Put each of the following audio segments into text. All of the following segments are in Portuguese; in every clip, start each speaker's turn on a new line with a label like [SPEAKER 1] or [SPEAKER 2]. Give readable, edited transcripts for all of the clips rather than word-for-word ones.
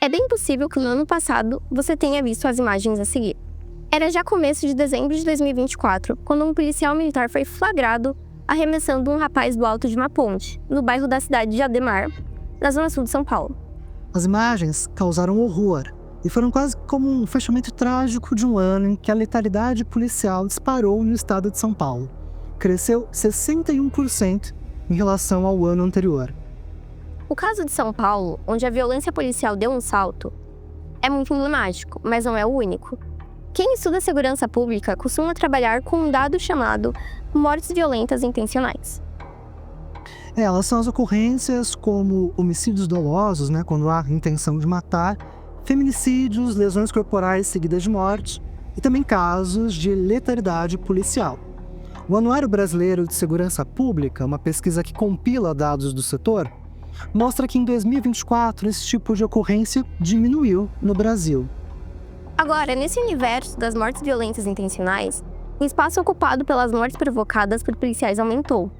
[SPEAKER 1] É bem possível que no ano passado você tenha visto as imagens a seguir. Era já começo de dezembro de 2024, quando um policial militar foi flagrado arremessando um rapaz do alto de uma ponte, no bairro da cidade de Ademar, na zona sul de São Paulo.
[SPEAKER 2] As imagens causaram horror e foram quase como um fechamento trágico de um ano em que a letalidade policial disparou no estado de São Paulo. Cresceu 61% em relação ao ano anterior.
[SPEAKER 1] O caso de São Paulo, onde a violência policial deu um salto, é muito emblemático, mas não é o único. Quem estuda segurança pública costuma trabalhar com um dado chamado mortes violentas intencionais.
[SPEAKER 2] Elas são as ocorrências como homicídios dolosos, quando há intenção de matar, feminicídios, lesões corporais seguidas de morte e também casos de letalidade policial. O Anuário Brasileiro de Segurança Pública, uma pesquisa que compila dados do setor, mostra que em 2024 esse tipo de ocorrência diminuiu no Brasil.
[SPEAKER 1] Agora, nesse universo das mortes violentas intencionais, o espaço ocupado pelas mortes provocadas por policiais aumentou.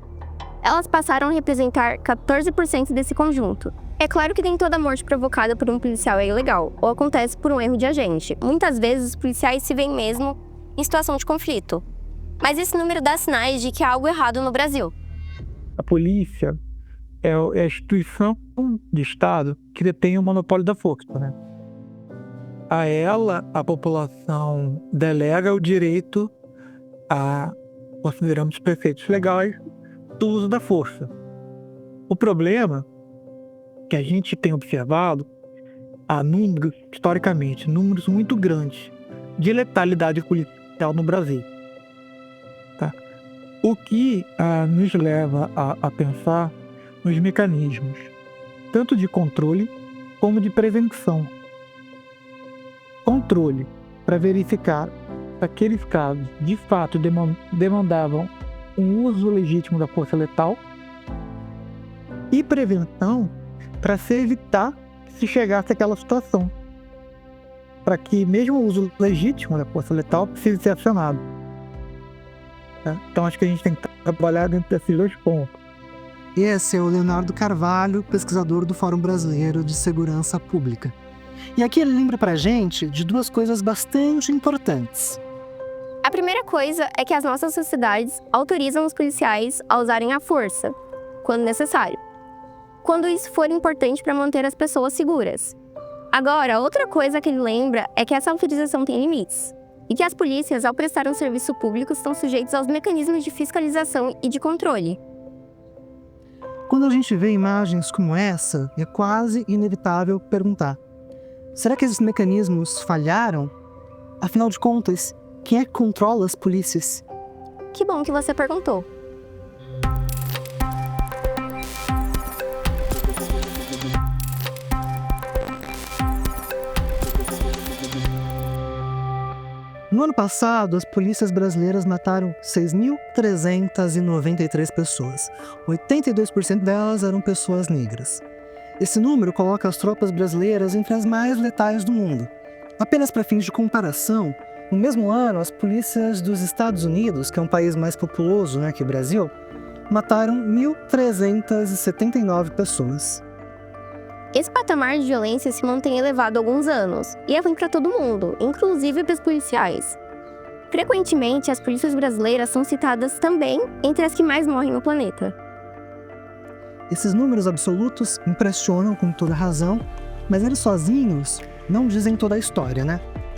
[SPEAKER 1] Elas passaram a representar 14% desse conjunto. É claro que nem toda morte provocada por um policial é ilegal, ou acontece por um erro de agente. Muitas vezes os policiais se veem mesmo em situação de conflito. Mas esse número dá sinais de que há algo errado no Brasil.
[SPEAKER 3] A polícia é a instituição de Estado que detém o monopólio da força, A ela, a população delega o direito a, consideramos preceitos legais, do uso da força. O problema que a gente tem observado, há números, historicamente, números muito grandes de letalidade policial no Brasil. O que nos leva a pensar nos mecanismos, tanto de controle como de prevenção. Controle, para verificar se aqueles casos de fato demandavam um uso legítimo da força letal, e prevenção, para se evitar que se chegasse àquela situação, para que mesmo o uso legítimo da força letal precise ser acionado. Então acho que a gente tem que trabalhar dentro desses dois pontos.
[SPEAKER 2] Esse é o Leonardo Carvalho, pesquisador do Fórum Brasileiro de Segurança Pública. E aqui ele lembra pra gente de duas coisas bastante importantes.
[SPEAKER 1] A primeira coisa é que as nossas sociedades autorizam os policiais a usarem a força, quando necessário, quando isso for importante para manter as pessoas seguras. Agora, outra coisa que ele lembra é que essa autorização tem limites, e que as polícias, ao prestar um serviço público, estão sujeitos aos mecanismos de fiscalização e de controle.
[SPEAKER 2] Quando a gente vê imagens como essa, é quase inevitável perguntar: será que esses mecanismos falharam? Afinal de contas, quem é que controla as polícias?
[SPEAKER 1] Que bom que você perguntou.
[SPEAKER 2] No ano passado, as polícias brasileiras mataram 6.393 pessoas. 82% delas eram pessoas negras. Esse número coloca as tropas brasileiras entre as mais letais do mundo. Apenas para fins de comparação, no mesmo ano, as polícias dos Estados Unidos, que é um país mais populoso que o Brasil, mataram 1.379 pessoas.
[SPEAKER 1] Esse patamar de violência se mantém elevado há alguns anos, e é ruim para todo mundo, inclusive para os policiais. Frequentemente, as polícias brasileiras são citadas também entre as que mais morrem no planeta.
[SPEAKER 2] Esses números absolutos impressionam com toda razão, mas eles sozinhos não dizem toda a história,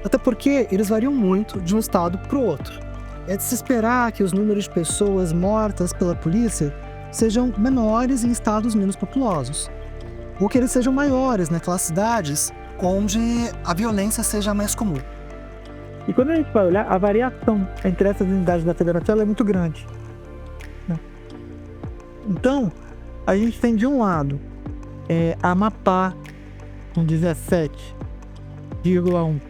[SPEAKER 2] Até porque eles variam muito de um estado para o outro. É de se esperar que os números de pessoas mortas pela polícia sejam menores em estados menos populosos, ou que eles sejam maiores naquelas cidades onde a violência seja mais comum.
[SPEAKER 3] E quando a gente vai olhar, a variação entre essas unidades da federação é muito grande. Então, a gente tem de um lado Amapá, com 17,1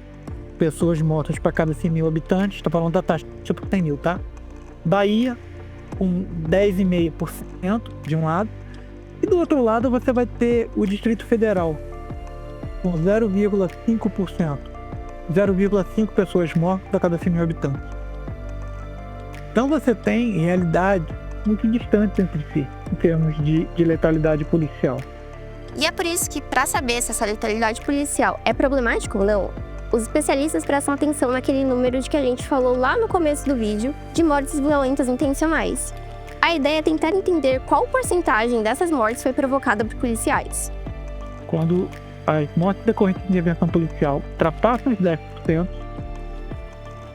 [SPEAKER 3] pessoas mortas para cada 100 mil habitantes, está falando da taxa por 100 mil, tá? Bahia, com 10,5% de um lado, e do outro lado você vai ter o Distrito Federal, com 0,5%. 0,5 pessoas mortas a cada 100 mil habitantes. Então você tem realidades muito distantes entre si, em termos de letalidade policial.
[SPEAKER 1] E é por isso que, para saber se essa letalidade policial é problemática ou não, os especialistas prestam atenção naquele número de que a gente falou lá no começo do vídeo, de mortes violentas intencionais. A ideia é tentar entender qual porcentagem dessas mortes foi provocada por policiais.
[SPEAKER 3] Quando as mortes decorrentes de intervenção policial ultrapassam os 10%,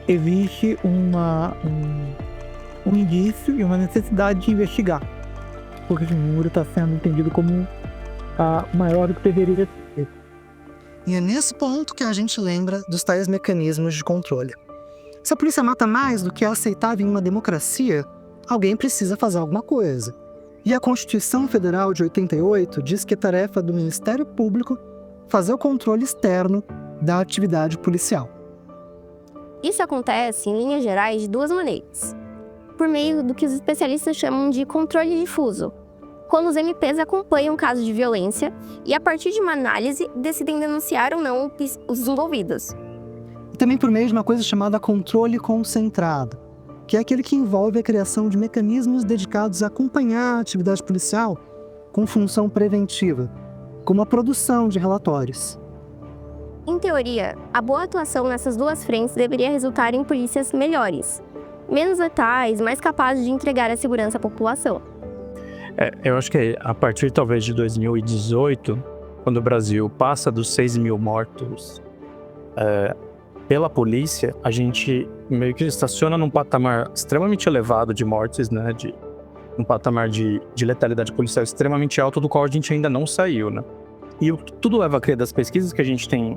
[SPEAKER 3] existe um indício e uma necessidade de investigar, porque esse número está sendo entendido como maior do que deveria ser.
[SPEAKER 2] E é nesse ponto que a gente lembra dos tais mecanismos de controle. Se a polícia mata mais do que é aceitável em uma democracia, alguém precisa fazer alguma coisa. E a Constituição Federal de 88 diz que é tarefa do Ministério Público fazer o controle externo da atividade policial.
[SPEAKER 1] Isso acontece, em linhas gerais, de duas maneiras. Por meio do que os especialistas chamam de controle difuso, quando os MPs acompanham casos de violência e, a partir de uma análise, decidem denunciar ou não os envolvidos.
[SPEAKER 2] E também por meio de uma coisa chamada controle concentrado, que é aquele que envolve a criação de mecanismos dedicados a acompanhar a atividade policial com função preventiva, como a produção de relatórios.
[SPEAKER 1] Em teoria, a boa atuação nessas duas frentes deveria resultar em polícias melhores, menos letais, mais capazes de entregar a segurança à população.
[SPEAKER 4] Eu acho que a partir talvez de 2018, quando o Brasil passa dos 6 mil mortos pela polícia, a gente meio que estaciona num patamar extremamente elevado de mortes, né? Um patamar de letalidade policial extremamente alto, do qual a gente ainda não saiu, né? E o que tudo leva a crer das pesquisas que a gente tem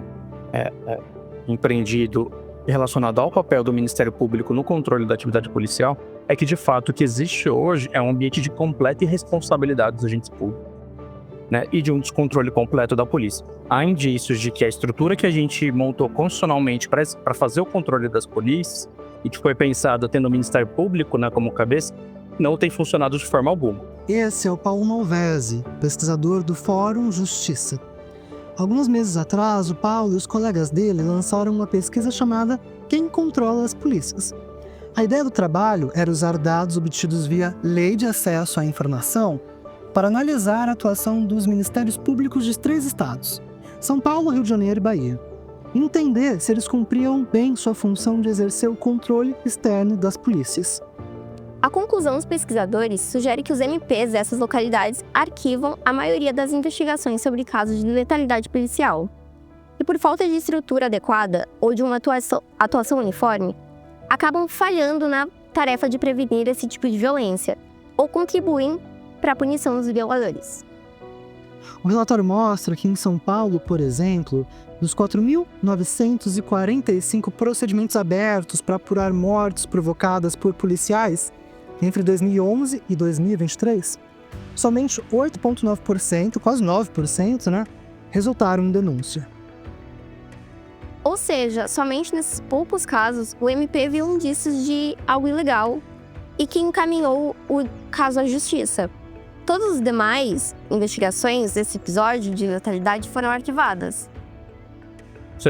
[SPEAKER 4] empreendido relacionado ao papel do Ministério Público no controle da atividade policial é que, de fato, o que existe hoje é um ambiente de completa irresponsabilidade dos agentes públicos, né, e de um descontrole completo da polícia. Há indícios de que a estrutura que a gente montou constitucionalmente para fazer o controle das polícias e que foi pensada tendo o Ministério Público, né, como cabeça, não tem funcionado de forma alguma.
[SPEAKER 2] Esse é o Paulo Malvese, pesquisador do Fórum Justiça. Alguns meses atrás, o Paulo e os colegas dele lançaram uma pesquisa chamada Quem Controla as Polícias? A ideia do trabalho era usar dados obtidos via Lei de Acesso à Informação para analisar a atuação dos ministérios públicos de 3 estados, São Paulo, Rio de Janeiro e Bahia, e entender se eles cumpriam bem sua função de exercer o controle externo das polícias.
[SPEAKER 1] A conclusão dos pesquisadores sugere que os MPs dessas localidades arquivam a maioria das investigações sobre casos de letalidade policial. E por falta de estrutura adequada ou de uma atuação uniforme, acabam falhando na tarefa de prevenir esse tipo de violência ou contribuem para a punição dos violadores.
[SPEAKER 2] O relatório mostra que em São Paulo, por exemplo, dos 4.945 procedimentos abertos para apurar mortes provocadas por policiais, entre 2011 e 2023, somente 8,9%, quase 9%, né, resultaram em denúncia.
[SPEAKER 1] Ou seja, somente nesses poucos casos, o MP viu indícios de algo ilegal e que encaminhou o caso à justiça. Todas as demais investigações desse episódio de letalidade foram arquivadas.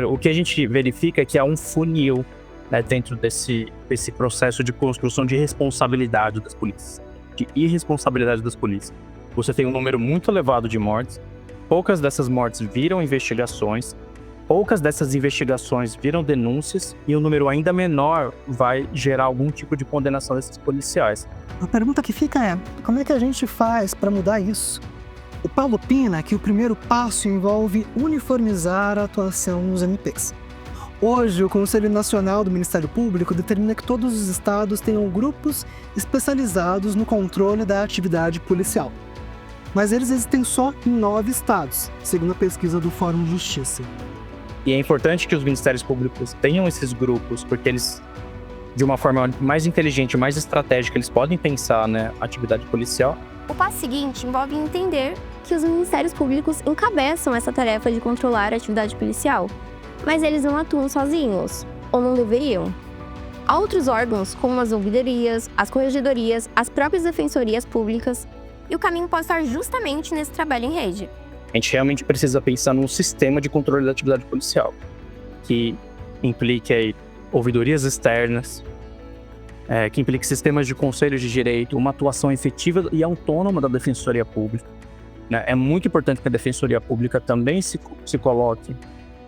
[SPEAKER 4] O que a gente verifica é que há um funil, né, dentro desse processo de construção de responsabilidade das polícias, de irresponsabilidade das polícias. Você tem um número muito elevado de mortes, poucas dessas mortes viram investigações, poucas dessas investigações viram denúncias e um número ainda menor vai gerar algum tipo de condenação desses policiais.
[SPEAKER 2] A pergunta que fica é, como é que a gente faz para mudar isso? O Paulo opina que o primeiro passo envolve uniformizar a atuação dos MPs. Hoje, o Conselho Nacional do Ministério Público determina que todos os estados tenham grupos especializados no controle da atividade policial. Mas eles existem só em 9 estados, segundo a pesquisa do Fórum Justiça.
[SPEAKER 4] E é importante que os ministérios públicos tenham esses grupos, porque eles, de uma forma mais inteligente, mais estratégica, eles podem pensar, né, a atividade policial.
[SPEAKER 1] O passo seguinte envolve entender que os ministérios públicos encabeçam essa tarefa de controlar a atividade policial, mas eles não atuam sozinhos, ou não deveriam. Há outros órgãos, como as ouvidorias, as corregedorias, as próprias defensorias públicas, e o caminho pode estar justamente nesse trabalho em rede.
[SPEAKER 4] A gente realmente precisa pensar num sistema de controle da atividade policial, que implique aí ouvidorias externas, que implique sistemas de conselhos de direito, uma atuação efetiva e autônoma da defensoria pública, né? É muito importante que a Defensoria Pública também se coloque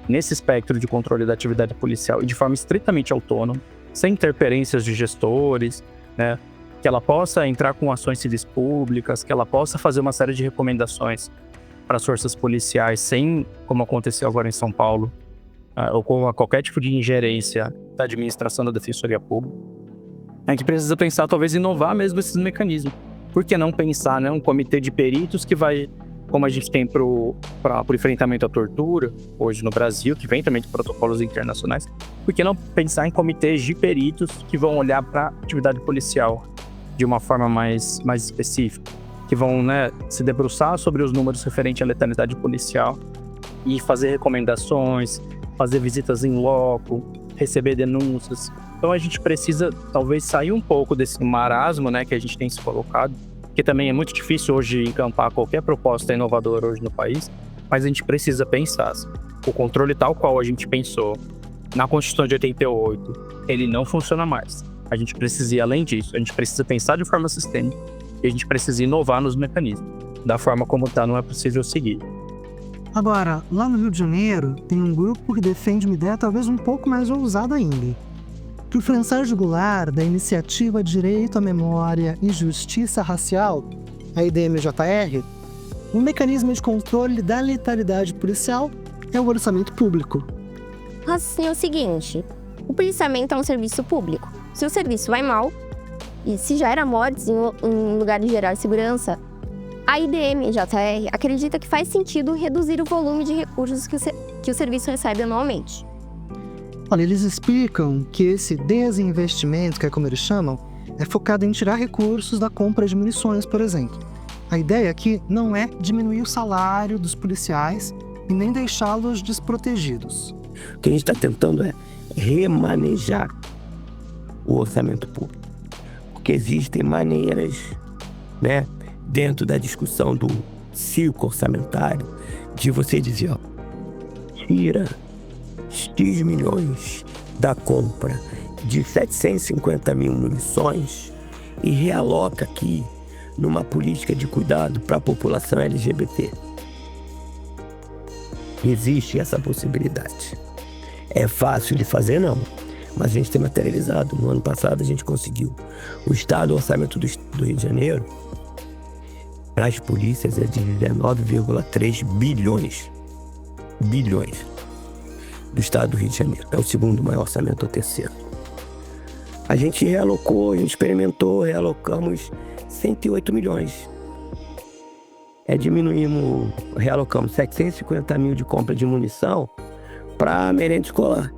[SPEAKER 4] nesse espectro de controle da atividade policial e de forma estritamente autônoma, sem interferências de gestores, né? Que ela possa entrar com ações civis públicas, que ela possa fazer uma série de recomendações para as forças policiais, sem, como aconteceu agora em São Paulo, ou com qualquer tipo de ingerência da administração da Defensoria Pública. A gente precisa pensar, talvez, inovar mesmo esses mecanismos. Por que não pensar, né, um comitê de peritos que vai, como a gente tem para o enfrentamento à tortura, hoje no Brasil, que vem também de protocolos internacionais, por que não pensar em comitês de peritos que vão olhar para a atividade policial de uma forma mais específica, que vão, né, se debruçar sobre os números referentes à letalidade policial e fazer recomendações, fazer visitas em loco, receber denúncias. Então a gente precisa talvez sair um pouco desse marasmo, né, que a gente tem se colocado, que também é muito difícil hoje encampar qualquer proposta inovadora hoje no país, mas a gente precisa pensar. O controle tal qual a gente pensou na Constituição de 88, ele não funciona mais. A gente precisa ir além disso, a gente precisa pensar de forma sistêmica e a gente precisa inovar nos mecanismos. Da forma como está, não é possível seguir.
[SPEAKER 2] Agora, lá no Rio de Janeiro, tem um grupo que defende uma ideia talvez um pouco mais ousada ainda. Que o François Goulart, da Iniciativa Direito à Memória e Justiça Racial, a IDMJR, o mecanismo de controle da letalidade policial é o orçamento público.
[SPEAKER 1] O raciocínio é o seguinte: o policiamento é um serviço público. Se o serviço vai mal, e se já era mortes em lugar de gerar segurança, a IDMJR acredita que faz sentido reduzir o volume de recursos que o serviço recebe anualmente.
[SPEAKER 2] Olha, eles explicam que esse desinvestimento, que é como eles chamam, é focado em tirar recursos da compra de munições, por exemplo. A ideia aqui não é diminuir o salário dos policiais e nem deixá-los desprotegidos.
[SPEAKER 5] O que a gente está tentando é remanejar o orçamento público. Porque existem maneiras, né, dentro da discussão do ciclo orçamentário, de você dizer, ó, tira X milhões da compra de 750 mil munições e realoca aqui numa política de cuidado para a população LGBT. Existe essa possibilidade. É fácil de fazer, não. Mas a gente tem materializado. No ano passado a gente conseguiu. O Estado, o orçamento do Rio de Janeiro, para as polícias é de 19,3 bilhões. Bilhões. Do Estado do Rio de Janeiro. É o segundo maior orçamento, ou terceiro. A gente realocou, a gente experimentou, realocamos 108 milhões. Realocamos 750 mil de compra de munição para merenda escolar.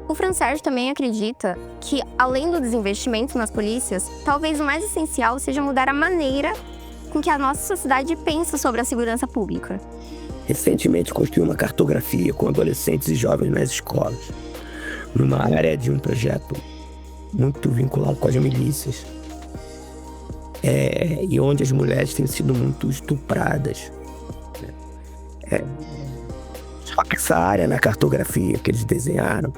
[SPEAKER 1] O François também acredita que, além do desinvestimento nas polícias, talvez o mais essencial seja mudar a maneira com que a nossa sociedade pensa sobre a segurança pública.
[SPEAKER 5] Recentemente construí uma cartografia com adolescentes e jovens nas escolas, numa área de um projeto muito vinculado com as milícias, e onde as mulheres têm sido muito estupradas. Só que essa área na cartografia que eles desenharam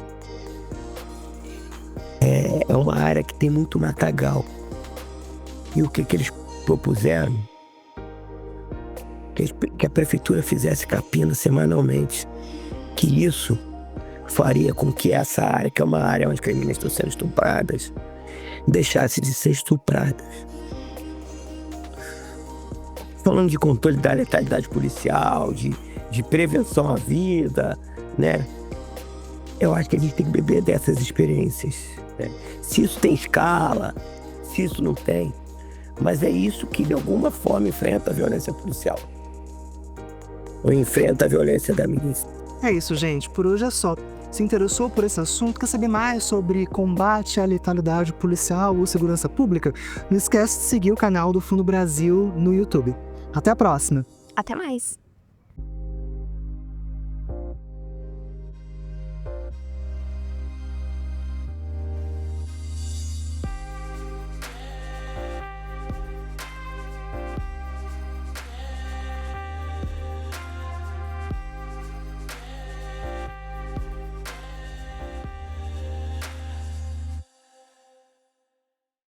[SPEAKER 5] é uma área que tem muito matagal. E o que eles propuseram? Que a prefeitura fizesse capina semanalmente. Que isso faria com que essa área, que é uma área onde as meninas estão sendo estupradas, deixasse de ser estupradas. Falando de controle da letalidade policial, de prevenção à vida, né? Eu acho que a gente tem que beber dessas experiências, né? Se isso tem escala, se isso não tem. Mas é isso que, de alguma forma, enfrenta a violência policial. Ou enfrenta a violência da milícia.
[SPEAKER 2] É isso, gente. Por hoje é só. Se interessou por esse assunto, quer saber mais sobre combate à letalidade policial ou segurança pública? Não esquece de seguir o canal do Fundo Brasil no YouTube. Até a próxima!
[SPEAKER 1] Até mais!